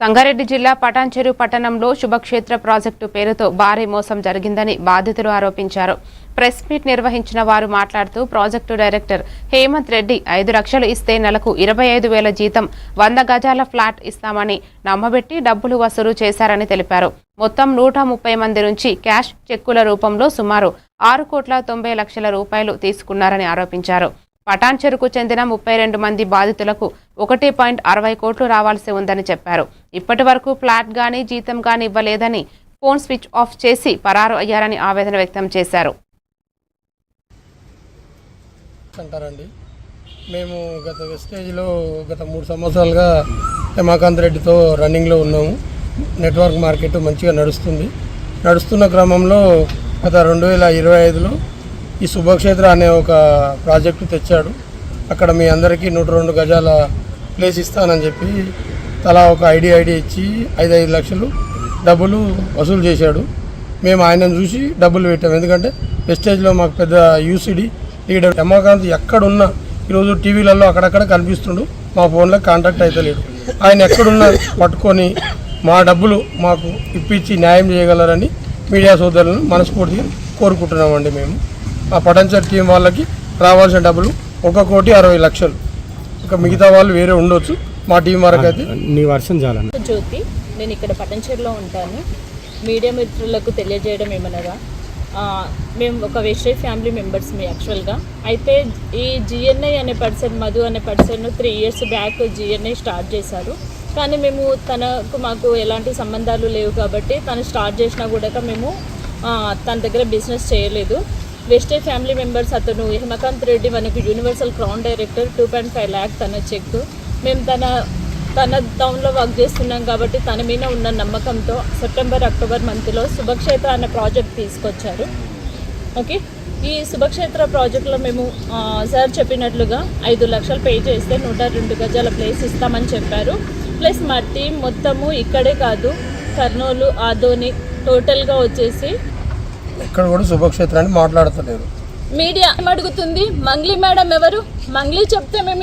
సంగారెడ్డి జిల్లా పటాన్చెరు పట్టణంలో శుభక్షేత్ర ప్రాజెక్టు పేరుతో భారీ మోసం జరిగిందని బాధితులు ఆరోపించారు. ప్రెస్ మీట్ నిర్వహించిన వారు మాట్లాడుతూ ప్రాజెక్టు డైరెక్టర్ హేమంత్ రెడ్డి 5 లక్షలు ఇస్తే నెలకు 25,000 జీతం 100 గజాల ఫ్లాట్ ఇస్తామని నమ్మబెట్టి డబ్బులు వసూలు చేశారని తెలిపారు. మొత్తం 130 మంది నుంచి క్యాష్ చెక్కుల రూపంలో సుమారు 6,90,00,000 రూపాయలు తీసుకున్నారని ఆరోపించారు. పటాన్చెరుకు చెందిన 32 మంది బాధితులకు 1.60 కోట్లు రావాల్సి ఉందని చెప్పారు. ఇప్పటి వరకు ఫ్లాట్ గానీ జీతం గానీ ఇవ్వలేదని ఫోన్ స్విచ్ ఆఫ్ చేసి పరారు అయ్యారని ఆవేదన వ్యక్తం చేశారు. అంటారండి మేము గత వెస్టేజ్లో గత 3 సంవత్సరాలుగా హేమకాంత్ రెడ్డితో రన్నింగ్లో ఉన్నాము. నెట్వర్క్ మార్కెట్ మంచిగా నడుస్తున్న క్రమంలో గత 2025లో ఈ శుభక్షేత్ర అనే ఒక ప్రాజెక్టు తెచ్చాడు. అక్కడ మీ అందరికీ 102 గజాల ప్లేస్ ఇస్తానని చెప్పి తలా ఒక ఐడి ఇచ్చి 5 లక్షలు డబ్బులు వసూలు చేశాడు. మేము ఆయనను చూసి డబ్బులు పెట్టాము. ఎందుకంటే వెస్టేజ్లో మాకు పెద్ద యూసిడి లీడర్ హేమకాంత్ ఎక్కడున్నా ఈరోజు టీవీలలో అక్కడక్కడ కనిపిస్తుండు. మా ఫోన్లో కాంటాక్ట్ అయితే లేడు. ఆయన ఎక్కడున్నా పట్టుకొని మా డబ్బులు మాకు ఇప్పించి న్యాయం చేయగలరని మీడియా సోదరులను మనస్ఫూర్తిగా కోరుకుంటున్నామండి. మేము ఆ పటాన్చెరు టీం వాళ్ళకి రావాల్సిన డబ్బులు 1,60,00,000. ఇంకా మిగతా వాళ్ళు వేరే ఉండొచ్చు. మా టీం వరకు అయితే నీ వర్షం చాలన్న జ్యోతి, నేను ఇక్కడ పటాన్చెరులో ఉంటాను. మీడియా మిత్రులకు తెలియజేయడం ఏమనగా మేము ఒక వెస్ట్రేజ్ ఫ్యామిలీ మెంబర్స్ యాక్చువల్గా. అయితే ఈ జిఎన్ఐ అనే పర్సన్, మధు అనే person 3 years back GNI start చేశారు. కానీ మేము మాకు ఎలాంటి సంబంధాలు లేవు కాబట్టి తను స్టార్ట్ చేసినా కూడా మేము తన దగ్గర బిజినెస్ చేయలేదు. వెస్టేజ్ ఫ్యామిలీ మెంబర్స్ అతను హేమకాంత్ రెడ్డి మనకు యూనివర్సల్ క్రౌన్ డైరెక్టర్ 2.5 lakh తన చెక్. మేము తన టౌన్లో వర్క్ చేస్తున్నాం కాబట్టి తన మీద ఉన్న నమ్మకంతో సెప్టెంబర్ అక్టోబర్ మంత్లో శుభక్షేత్ర అనే ప్రాజెక్ట్ తీసుకొచ్చారు. ఓకే, ఈ శుభక్షేత్ర ప్రాజెక్ట్లో మేము సార్ చెప్పినట్లుగా 5 లక్షలు పే చేస్తే 102 గజాల ప్లేస్ ఇస్తామని చెప్పారు. ప్లస్ మా టీం మొత్తము ఇక్కడే కాదు, కర్నూలు, ఆదోని టోటల్గా వచ్చేసి ఇక్కడ కూడా శుభక్షేత్రాన్ని మాట్లాడతలేరు. మీడియా ఏమడుగుతుంది, మంగ్లీ మేడం ఎవరు? మంగ్లీ చెప్తే మేము